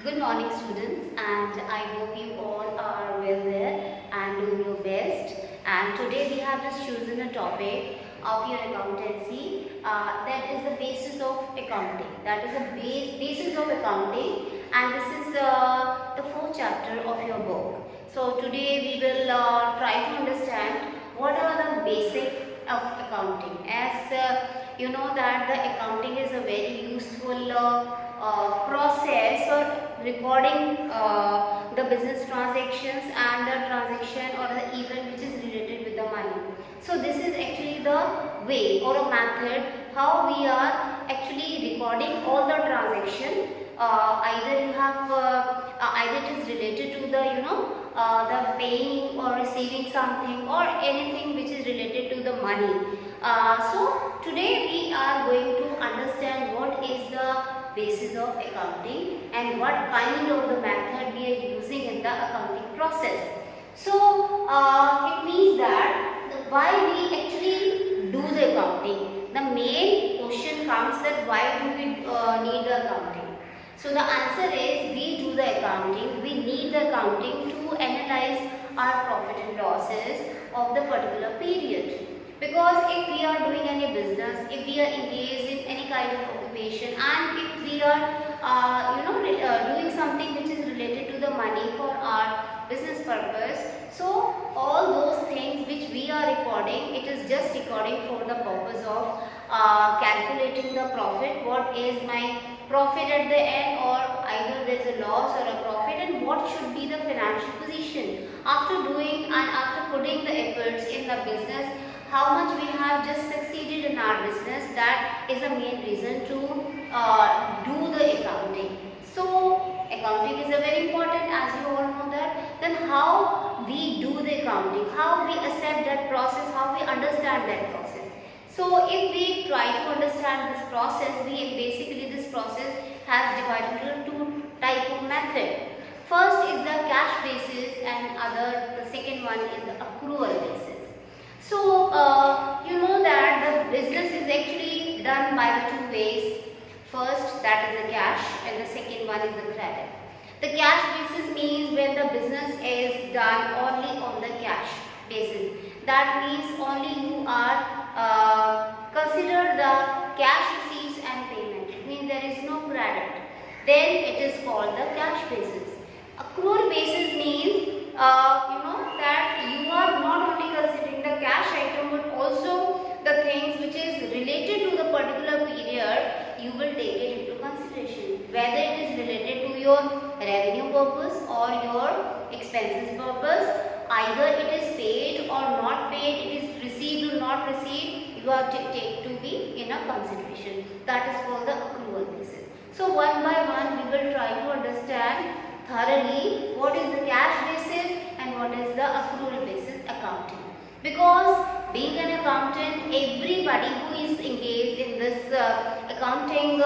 Good morning students, and I hope you all are well there and doing your best. And today we have just chosen a topic of your accountancy that is the basis of accounting. That is the basis of accounting, and this is the fourth chapter of your book. So today we will try to understand what are the basic of accounting. As you know that the accounting is a very useful process for recording the business transactions and the transaction or the event which is related with the money. So this is actually the way or a method how we are actually recording all the transaction. Either you have either it is related to the the paying or receiving something or anything which is related to the money. So today we are going to understand what is the basis of accounting and what kind of the method we are using in the accounting process. So it means that why we actually do the accounting. The main question comes that why do we need the accounting. So the answer is we do the accounting, we need the accounting to analyze our profit and losses of the particular period. Because if we are doing any business, if we are engaged in any kind of occupation, and if we are doing something which is related to the money for our business purpose, so all those things which we are recording, it is just recording for the purpose of calculating the profit, what is my profit at the end, or either there is a loss or a profit, and what should be the financial position after doing and after putting the efforts in the business, how much we have just succeeded in our business. That is the main reason to do the accounting. So accounting is a very important, as you all know that. Then how we do the accounting, how we accept that process, how we understand that process. So if we try to understand this process, this process has divided into two type of method. First is the cash basis, and the second one is the accrual basis. So you know that the business is actually done by the two ways. First, that is the cash, and the second one is the credit. The cash basis means when the business is done only on the cash basis. That means only you are consider the cash receipts and payment. It means there is no credit. Then it is called the cash basis. Accrual basis means that you are not only considering the cash item but also the things which is related to the particular period, you will take it into consideration, whether it is related to your revenue purpose or your expenses purpose. Either it is paid or not paid, it is received or not received, you have to take to be in a consideration. That is called the accrual basis. So one by one we will try to understand thoroughly what is the cash basis and what is the accrual basis accounting. Because being an accountant, everybody who is engaged in this accounting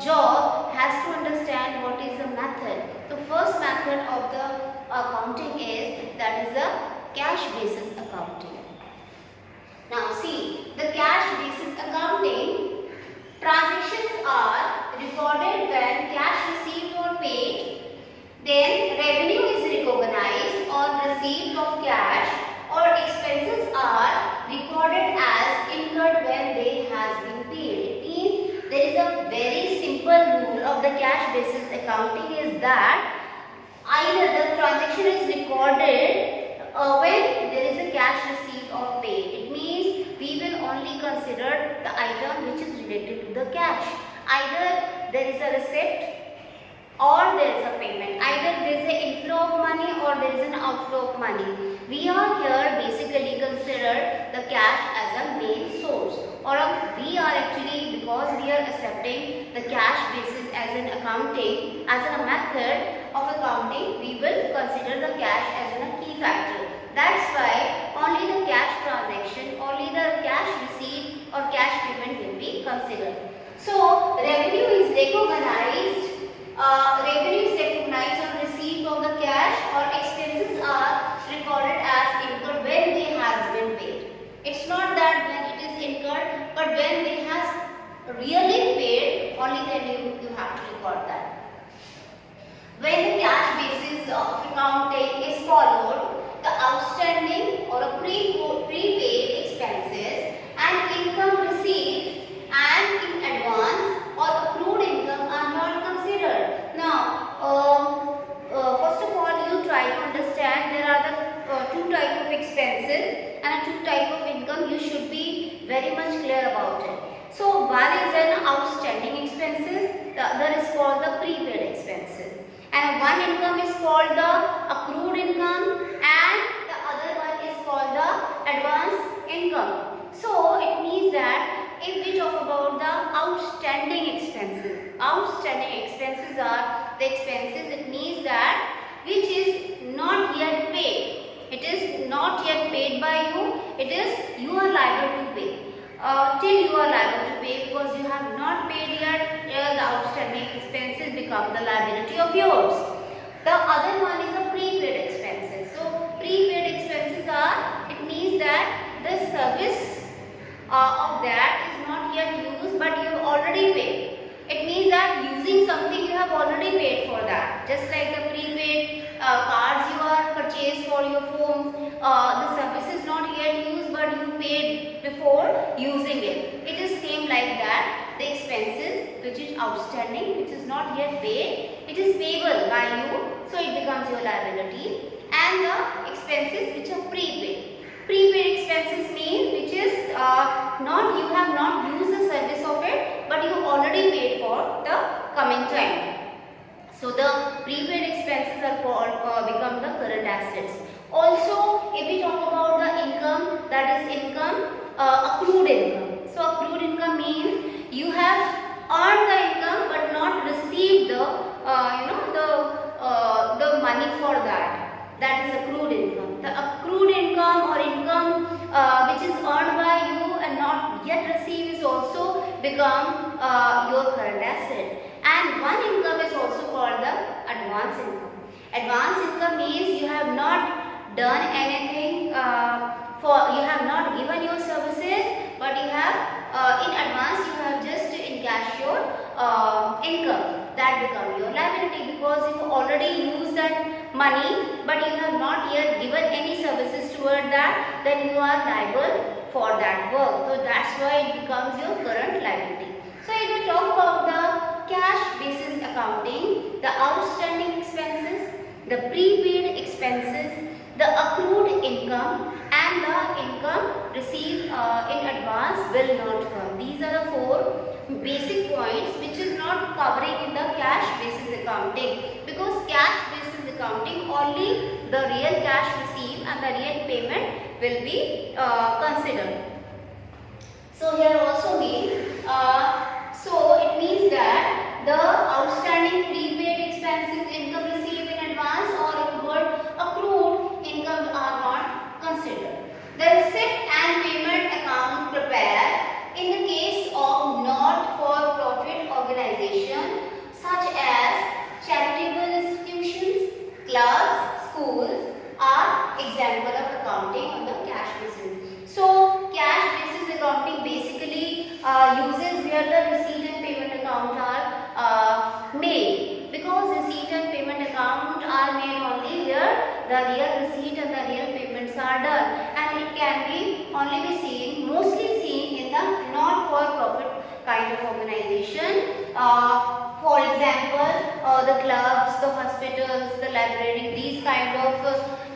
job has to understand what is the method. The first method of the accounting is that is the cash basis accounting. Now see, the cash basis accounting, transactions are recorded when cash received or paid. Then revenue is recognized on receipt of cash, or expenses are recorded as incurred when they has been paid. It means there is a very simple rule of the cash basis accounting is that either the transaction is recorded when there is a cash receipt or paid. It means we will only consider the item which is related to the cash. Either there is a receipt or there is a payment. Either there is an inflow of money or there is an outflow of money. We are here basically consider the cash as a main source, or we are actually, because we are accepting the cash basis as an accounting, as a method of accounting, we will consider the cash as a key factor. That's why only the cash transaction, only the cash receipt or cash payment will be considered. So revenue is recognized. Revenue is recognized on receipt of the cash, or expenses are recorded as incurred when they has been paid. It's not that when it is incurred, but when they has really paid, only then you have to record that. When the cash basis of accounting is followed, the outstanding or a prepaid expenses and income received and in advance or accrued income are not considered. Now, first of all, you try to understand there are the two type of expenses and two type of income. You should be very much clear about it. So, one is an outstanding expenses, the other is called the prepaid expenses. And one income is called the accrued income and the other one is called the advance income. So it means that if we talk about the outstanding expenses are the expenses, it means that which is not yet paid. It is not yet paid by you, it is you are liable to pay. Till you are liable to pay, because you have not paid yet, the outstanding expenses become the liability of yours. The other one is the prepaid expenses. So prepaid expenses are, it means that the service of that is not yet used but you have already paid. It means that using something you have already paid for that. Just like the prepaid cards you are purchased for your phone, the service is not yet used but you paid before using it. It is same like that. The expenses which is outstanding, which is not yet paid, it is payable by you, so it becomes your liability. And the expenses which are prepaid. Prepaid expenses mean which is not, you have not used the service of it but you already paid for the coming time. So the prepaid expenses are called become the current assets. Also, if we talk about the income, that is income, accrued income. So accrued income means you have earned the income but not received the the money for that. That is accrued income. The accrued income or income which is earned by you and not yet received is also become your current asset. And one income is also called the advance income. Advance income means you have not done anything you have not given your services, but you have in advance you have just encashed your income. That become your liability because you already used that money but you have not yet given any services toward that, then you are liable for that work. So that's why it becomes your current liability. So if we talk about the cash basis accounting, the outstanding expenses, the prepaid expenses, the accrued income and the income received in advance will not come. These are the four basic points which is not covering in the cash basis accounting, because cash basis accounting only the real cash received and the real payment will be considered. So here also means so it means that the outstanding prepaid expenses, income received in advance or accrued income are not considered. The receipt and payment account prepared in the case of not-for-profit organization such as charitable institutions, clubs, schools are example of accounting on the cash basis. So cash basis accounting basically uses where the receipt and payment account are made, because receipt and payment account are made only where the real receipt and the real payments are done, and it can be only be seen, mostly seen in the not-for-profit kind of organization. For example, the clubs, the hospitals, the library, these kind of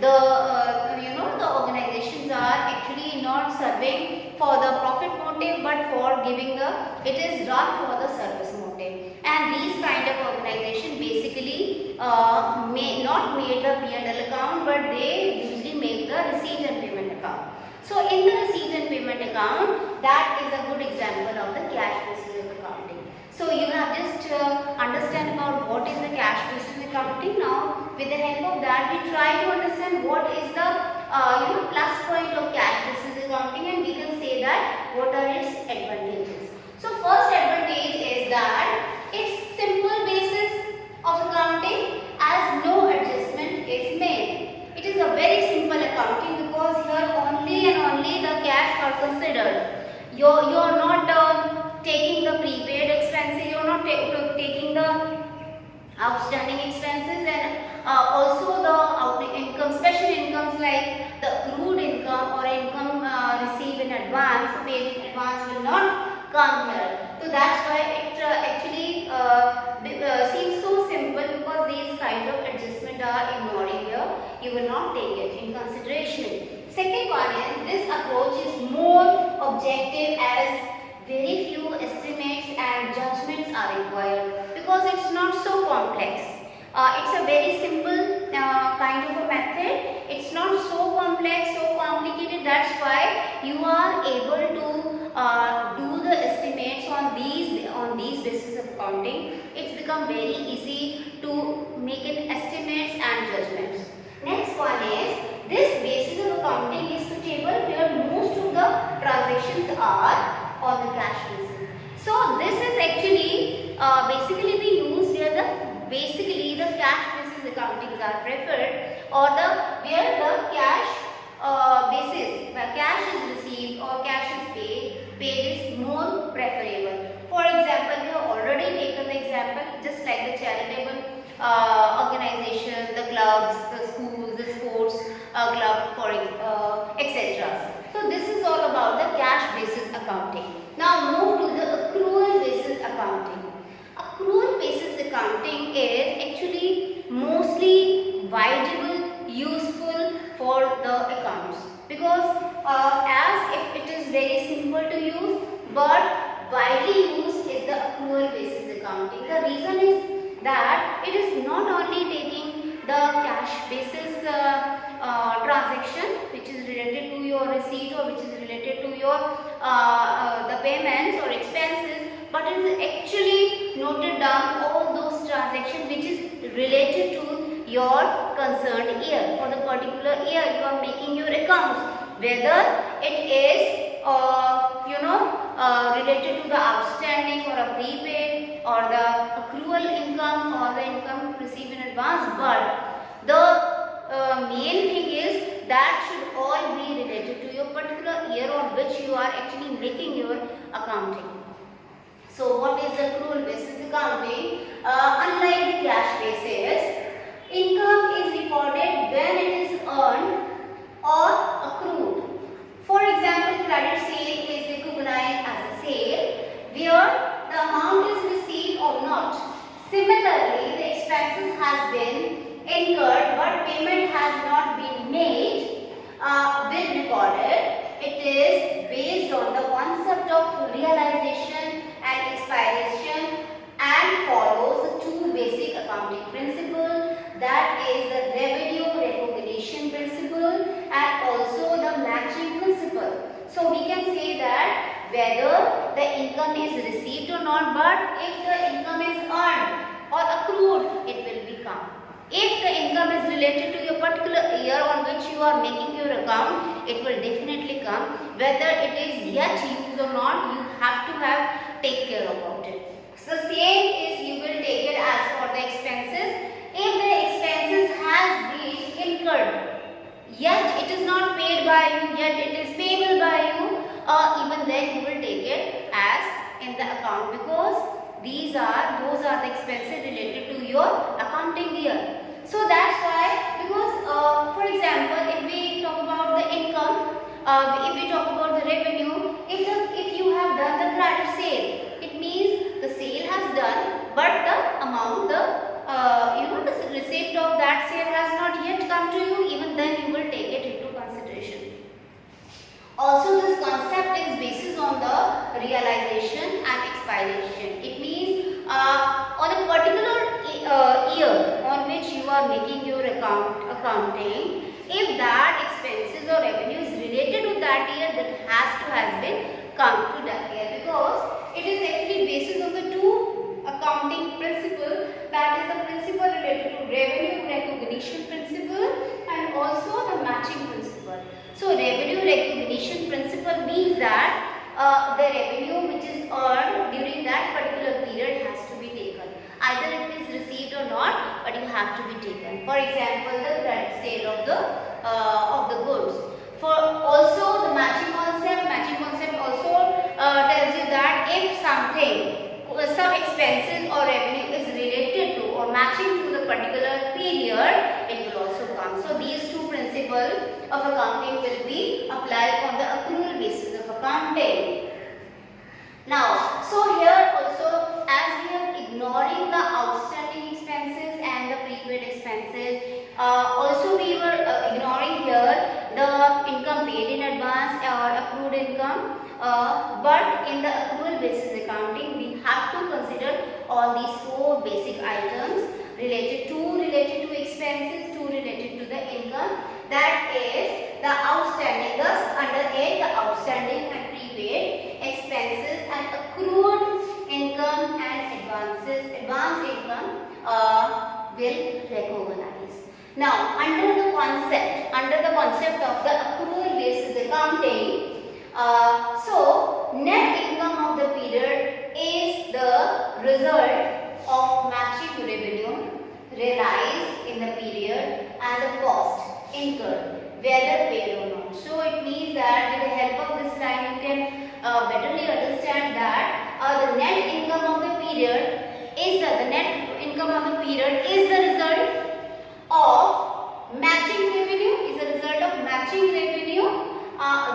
the organizations are actually not serving for the profit motive but for giving it is run for the service motive. And these kind of organization basically may not make the P&L account, but they usually make the receipt and payment account. So in the receipt and payment account, that is a good example of the cash basis of accounting. So you have just understand about what is the cash basis accounting. Now with the help of that we try to understand what is the plus point of cash basis accounting, and we can say that what are its advantages. So first advantage is that it's simple basis of accounting as no adjustment is made. It is a very simple accounting because here only and only the cash are considered. You are not taking the prepaid expenses, you are not taking the outstanding expenses, and also the income, special incomes like the accrued income or income received in advance, paid in advance, will not come here. So that's why it actually seems so simple, because these kind of adjustments are ignored here. You will not take it in consideration. Second one is, this approach is more objective as very few estimates and judgments are required, because it's not so complex. It's a very simple kind of a method. It's not so complex, so complicated. That's why you are able to do the estimates on these basis of accounting. It's become very easy to make an estimates and judgments. Next one is, this basis of accounting is suitable where most of the transactions are on the cash basis. So this is actually basically be used where the cash basis accountings are preferred, or where the cash basis, where cash is received or cash is paid is more preferable. For example, we have already taken the example, just like the charitable organization, the clubs, the schools, the sports club, for etc. So this is all about the cash basis accounting. Now move to the accrual basis accounting. Accrual basis accounting is actually mostly widely useful for the accounts, because as if it is very simple to use, but widely used is the accrual basis accounting. The reason is that it is not only taking the cash basis transaction which is related to your receipt or which is related to your the payments or expenses, but it is actually noted down all those transactions which is related to your concerned year. For the particular year you are making your accounts, whether it is related to the outstanding or a prepaid or the accrual income or the income received in advance, but the main thing is that should all be related to your particular year on which you are actually making your accounting. So what is the accrual basis accounting? Unlike the cash basis, income is recorded when it is earned or accrued. For example, credit sale is recognized as a sale where the amount is received or not. Similarly, the expenses has been incurred but payment has not been made will recorded. It is based on the concept of realization and expiration and follows the two basic accounting principles, that is the revenue recognition principle and also the matching principle. So we can say that whether the income is received or not, but if the income is earned or accrued, it will become. If the income is related to your particular year on which you are making your account, it will definitely come. Whether it is yet used or not, you have to take care about it. So same is you will take it as for the expenses. If the expenses has been incurred, yet it is not paid by you, yet it is payable by you, even then you will take it as in the account, because those are the expenses related to your accounting year. So that's why, because for example, if we talk about the income, if we talk about the revenue, if you have done the credit sale, it means the sale has done, but the amount, the receipt of that sale has not yet come to you. Even then you will take it into consideration. Also, this concept is based on the realization and expiration. It means on a particular year on which you are making your accounting, if that expenses or revenue is related to that year, that has been come to that year, because it is actually based on the two accounting principle, that is the principle related to revenue recognition principle and also the matching principle. So revenue recognition principle means that the revenue which is earned during that particular period has to be taken. Either it is received or not, but you have to be taken. For example, the credit sale of the goods. For also the matching concept also tells you that if some expenses or revenue is related to or match particular period, it will also come. So these two principles of accounting will be applied on the accrual basis of accounting. Now, so here also, as we are ignoring the outstanding expenses and the prepaid expenses, also we were ignoring here the income paid in advance or accrued income. But in the accrual basis accounting, we have to consider all these four basic items related to expenses, two related to the income. That is the outstanding. Thus, under A, the outstanding and prepaid expenses and accrued income and advances, advanced income will recognize. Now, under the concept of the accrual basis accounting, so net income of the period is the result of matching revenue realized in the period and the cost incurred, whether paid or not. So it means that with the help of this line you can betterly understand that the net income of the period is the result of matching revenue,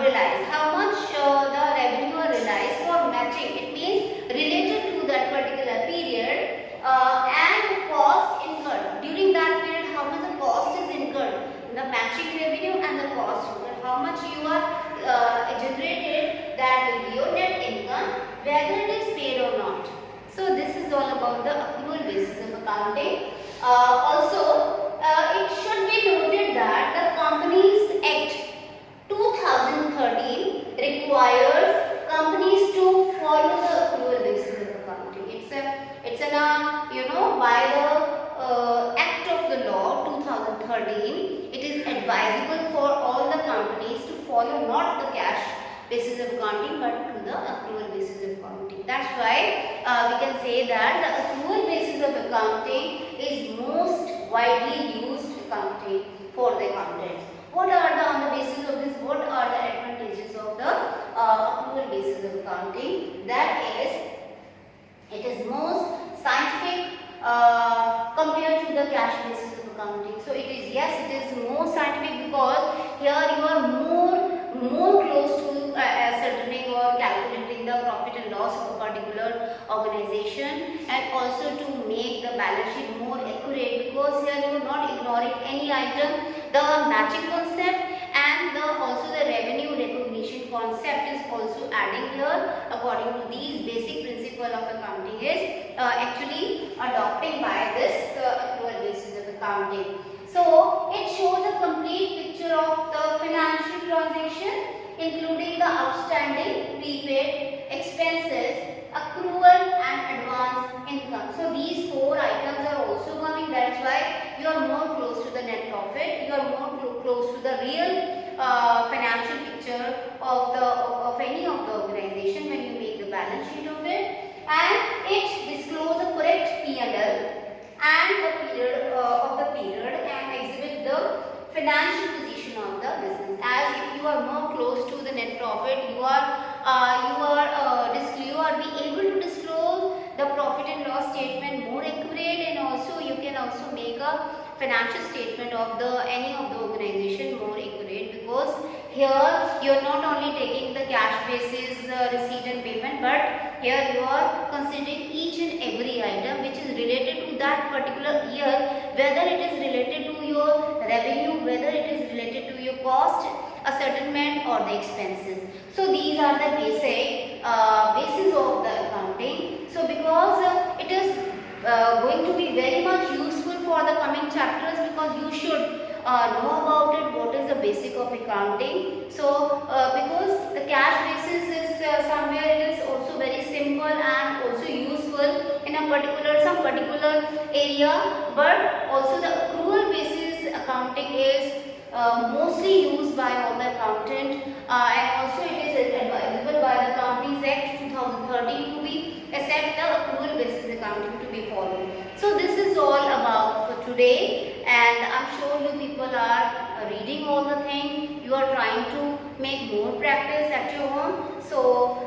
realized. How much the revenue realized for matching, it means related to that particular period, and cost incurred. During that period, how much the cost is incurred, the matching revenue and the cost incurred, how much you are generated, that will be your net income, whether it is paid or not. So this is all about the accrual basis of accounting. Also, it should be noted that the Companies Act 2013 requires companies to follow the accrual basis of accounting. It's by the Act of the Law 2013, it is advisable for all the companies to follow not the cash basis of accounting but to the accrual basis of accounting. That's why we can say that the accrual basis of accounting is most widely used accounting for the accountants. What are on the basis of this, what are the advantages of the accrual basis of accounting? That is, it is most scientific compared to the cash basis of accounting. So it is more scientific because here you are more close to ascertaining or calculating the profit and loss of a particular organization, and also to make the balance sheet more accurate, because here you are not ignoring any item. The matching concept and also the revenue recognition concept is also adding here. According to these basic principle of accounting is actually adopting by this accrual basis of accounting. So it shows a complete picture of the financial transaction, including the outstanding, prepaid, expenses, accrual and advance income. So these four items are also coming. That's why you are more close to the net profit. You are more close to the real financial picture of any of the organization when you make the balance sheet of it, and it discloses the correct P&L and the period of the period, and exhibit the financial position of the business. As if you are more close to the net profit, you are be able to disclose the profit and loss statement more accurate, and also you can also make a financial statement of any of the organization more accurate, because here you are not only taking the cash basis receipt and payment, but here you are considering each and every item which is related to that particular year, whether it is related to your revenue, whether it is related to your cost, a settlement or the expenses. So these are the basis of the accounting. So because it is going to be very much useful for the coming chapters, because you should know about it, what is the basic of accounting. So because the cash basis is somewhere it is also very simple and also useful in a some particular area, but also the accrual basis accounting is mostly used by all the accountant, and also it is advisable by the Companies Act 2013 to be accept the accrual basis accounting to be followed. So this is all about for today, and I'm sure you people are reading all the things. You are trying to make more practice at your home. So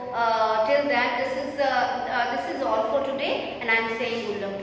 till that, this is all for today, and I'm saying good luck to you.